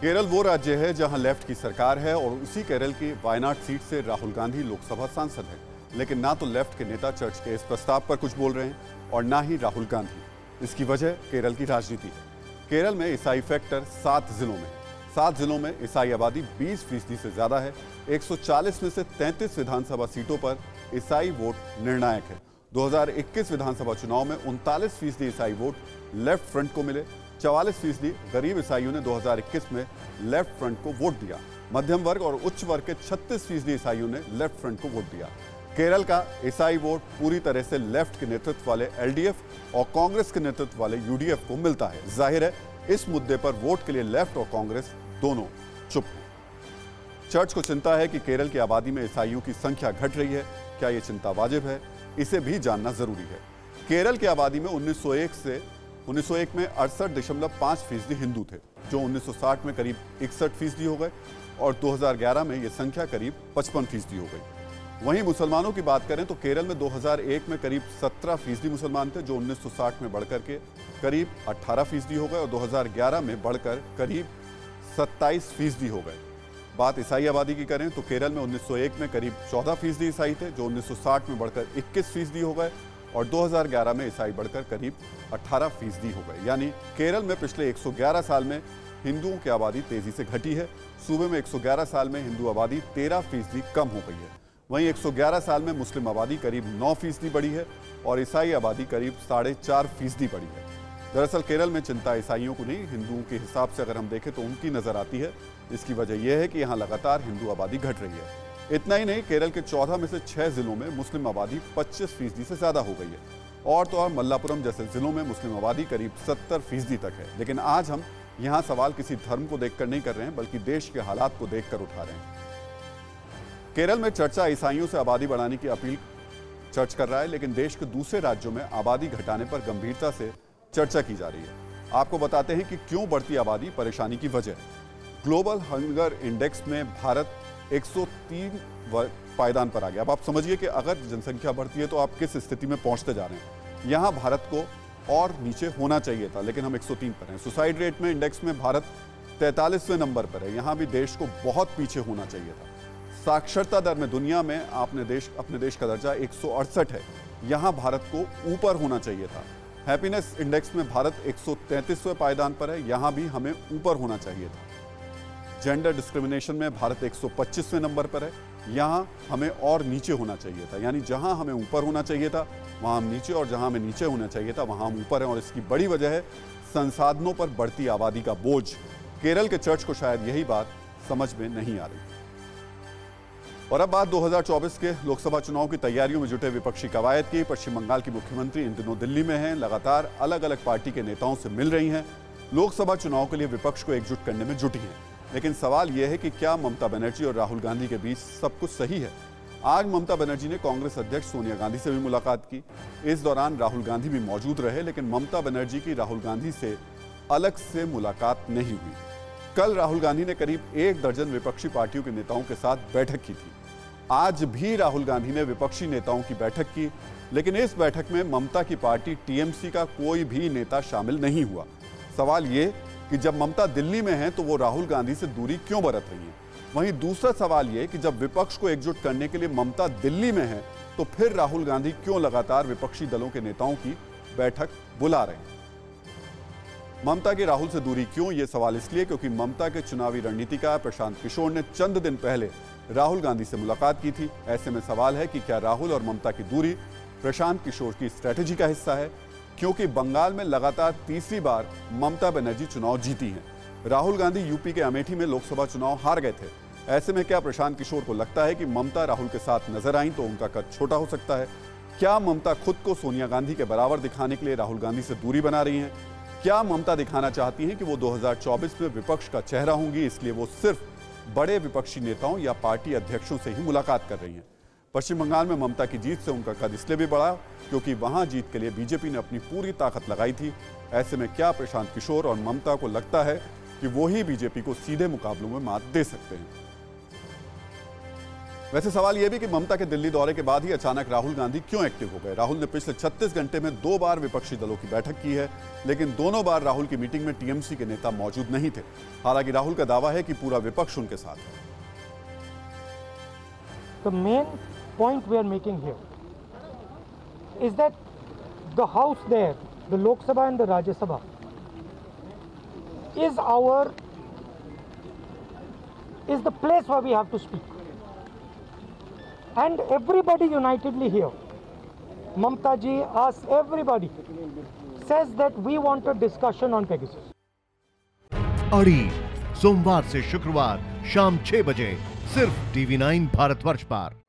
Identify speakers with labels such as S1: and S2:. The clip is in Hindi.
S1: केरल वो राज्य है जहां लेफ्ट की सरकार है और उसी केरल की वायनाड सीट से राहुल गांधी लोकसभा सांसद हैं। लेकिन ना तो लेफ्ट के नेता चर्च के इस प्रस्ताव पर कुछ बोल रहे हैं और ना ही राहुल गांधी। इसकी वजह केरल की राजनीति है। केरल में ईसाई फैक्टर 7 जिलों में 7 जिलों में ईसाई आबादी 20% से ज्यादा है। 140 में से 33 विधानसभा सीटों पर ईसाई वोट निर्णायक है। 2021 विधानसभा चुनाव में 39% ईसाई वोट लेफ्ट फ्रंट को मिले। 44% गरीब ईसाइयों ने 2021 में लेफ्ट फ्रंट को वोट दिया। मध्यम वर्ग और उच्च वर्ग के 36% ईसाइयों ने लेफ्ट फ्रंट को वोट दिया। केरल का ईसाई वोट पूरी तरह से लेफ्ट के नेतृत्व वाले एलडीएफ और कांग्रेस के नेतृत्व वाले यूडीएफ को मिलता है। जाहिर है इस मुद्दे पर वोट के लिए लेफ्ट और कांग्रेस दोनों चुप हैं। चर्च को चिंता है कि केरल की आबादी में ईसाइयों की संख्या घट रही है। क्या यह चिंता वाजिब है? इसे भी जानना जरूरी है। केरल की आबादी में 1901 में 68.5% हिंदू थे, जो 1960 में करीब 61% हो गए और 2011 में यह संख्या करीब 55% हो गई। वहीं मुसलमानों की बात करें तो केरल में 2001 में करीब 17% मुसलमान थे, जो 1960 में बढ़कर के करीब 18% हो गए और 2011 में बढ़कर करीब 27% हो गए। बात ईसाई आबादी की करें तो केरल में 1901 में करीब 14% ईसाई थे, जो 1960 में बढ़कर 21% हो गए और 2011 में ईसाई बढ़कर करीब 18% हो गए। यानी केरल में पिछले 111 साल में हिंदुओं की आबादी तेजी से घटी है। सूबे में 111 साल में हिंदू आबादी 13% कम हो गई है। वहीं 111 साल में मुस्लिम आबादी करीब 9% बढ़ी है और ईसाई आबादी करीब 4.5% बढ़ी है। दरअसल केरल में चिंता ईसाइयों को नहीं, हिंदुओं के हिसाब से अगर हम देखें तो उनकी नजर आती है। इसकी वजह यह है कि यहाँ लगातार हिंदू आबादी घट रही है। इतना ही नहीं, केरल के 14 में से 6 जिलों में मुस्लिम आबादी 25% से ज्यादा हो गई है और तो और मल्लापुरम जैसे जिलों में मुस्लिम आबादी करीब 70% तक है। लेकिन आज हम यहाँ सवाल किसी धर्म को देखकर नहीं कर रहे हैं, बल्कि देश के हालात को देखकर उठा रहे हैं। केरल में चर्चा ईसाइयों से आबादी बढ़ाने की अपील चर्च कर रहा है, लेकिन देश के दूसरे राज्यों में आबादी घटाने पर गंभीरता से चर्चा की जा रही है। आपको बताते हैं कि क्यों बढ़ती आबादी परेशानी की वजह। ग्लोबल हंगर इंडेक्स में भारत 103 पायदान पर आ गया। अब आप समझिए कि अगर जनसंख्या बढ़ती है तो आप किस स्थिति में पहुंचते जा रहे हैं। यहां भारत को और नीचे होना चाहिए था, लेकिन हम 103 पर हैं। सुसाइड रेट में इंडेक्स में भारत 43वें नंबर पर है। यहां भी देश को बहुत पीछे होना चाहिए था। साक्षरता दर में दुनिया में अपने देश का दर्जा 168 है। यहां भारत को ऊपर होना चाहिए था। हैप्पीनेस इंडेक्स में भारत 133वें पायदान पर है। यहां भी हमें ऊपर होना चाहिए था। जेंडर डिस्क्रिमिनेशन में भारत 125वें नंबर पर है। यहाँ हमें और नीचे होना चाहिए था। यानी जहाँ हमें ऊपर होना चाहिए था वहाँ हम नीचे, और जहाँ हमें नीचे होना चाहिए था वहाँ हम ऊपर हैं। और इसकी बड़ी वजह है संसाधनों पर बढ़ती आबादी का बोझ। केरल के चर्च को शायद यही बात समझ में नहीं आ रही। और अब बात 2024 के लोकसभा चुनाव की तैयारियों में जुटे विपक्षी कवायद की। पश्चिम बंगाल की मुख्यमंत्री इन दिनों दिल्ली में हैं, लगातार अलग अलग पार्टी के नेताओं से मिल रही हैं। लोकसभा चुनाव के लिए विपक्ष को एकजुट करने में जुटी हैं। लेकिन सवाल यह है कि क्या ममता बनर्जी और राहुल गांधी के बीच सब कुछ सही है? आज ममता बनर्जी ने कांग्रेस अध्यक्ष सोनिया गांधी से भी मुलाकात की। इस दौरान राहुल गांधी भी मौजूद रहे, लेकिन ममता बनर्जी की राहुल गांधी से अलग से मुलाकात नहीं हुई। कल राहुल गांधी ने करीब 1 दर्जन विपक्षी पार्टियों के नेताओं के साथ बैठक की थी। आज भी राहुल गांधी ने विपक्षी नेताओं की बैठक की, लेकिन इस बैठक में ममता की पार्टी टीएमसी का कोई भी नेता शामिल नहीं हुआ। सवाल ये कि जब ममता दिल्ली में है तो वो राहुल गांधी से दूरी क्यों बरत रही है? वहीं दूसरा सवाल ये कि जब विपक्ष को एकजुट करने के लिए ममता दिल्ली में है तो फिर राहुल गांधी क्यों लगातार विपक्षी दलों के नेताओं की बैठक बुला रहे हैं? ममता की राहुल से दूरी क्यों? ये सवाल इसलिए क्योंकि ममता के चुनावी रणनीतिकार प्रशांत किशोर ने चंद दिन पहले राहुल गांधी से मुलाकात की थी। ऐसे में सवाल है कि क्या राहुल और ममता की दूरी प्रशांत किशोर की स्ट्रैटेजी का हिस्सा है? क्योंकि बंगाल में लगातार तीसरी बार ममता बनर्जी चुनाव जीती हैं। राहुल गांधी यूपी के अमेठी में लोकसभा चुनाव हार गए थे। ऐसे में क्या प्रशांत किशोर को लगता है कि ममता राहुल के साथ नजर आई तो उनका कद छोटा हो सकता है? क्या ममता खुद को सोनिया गांधी के बराबर दिखाने के लिए राहुल गांधी से दूरी बना रही हैं? क्या ममता दिखाना चाहती हैं कि वो 2024 में विपक्ष का चेहरा होंगी, इसलिए वो सिर्फ बड़े विपक्षी नेताओं या पार्टी अध्यक्षों से ही मुलाकात कर रही हैं? पश्चिम बंगाल में ममता की जीत से उनका कद इसलिए भी बढ़ा क्योंकि वहां जीत के लिए बीजेपी ने अपनी पूरी ताकत लगाई थी। ऐसे में क्या प्रशांत किशोर और ममता को लगता है कि वो ही बीजेपी को सीधे मुकाबलों में मात दे सकते हैं? वैसे सवाल यह भी कि ममता के दिल्ली दौरे के बाद ही अचानक राहुल गांधी क्यों एक्टिव हो गए। राहुल ने पिछले 36 घंटे में 2 बार विपक्षी दलों की बैठक की है, लेकिन दोनों बार राहुल की मीटिंग में टीएमसी के नेता मौजूद नहीं थे। हालांकि राहुल का दावा है कि पूरा विपक्ष उनके साथ है।
S2: The main point we are making here is that the house there, the Lok Sabha and the Rajya Sabha, is the place where we have to speak. And everybody unitedly here, Mamta ji, us, everybody says that we want a discussion on Pegasus.
S3: अड़ी सोमवार से शुक्रवार शाम 6 बजे सिर्फ TV9 भारतवर्ष पर।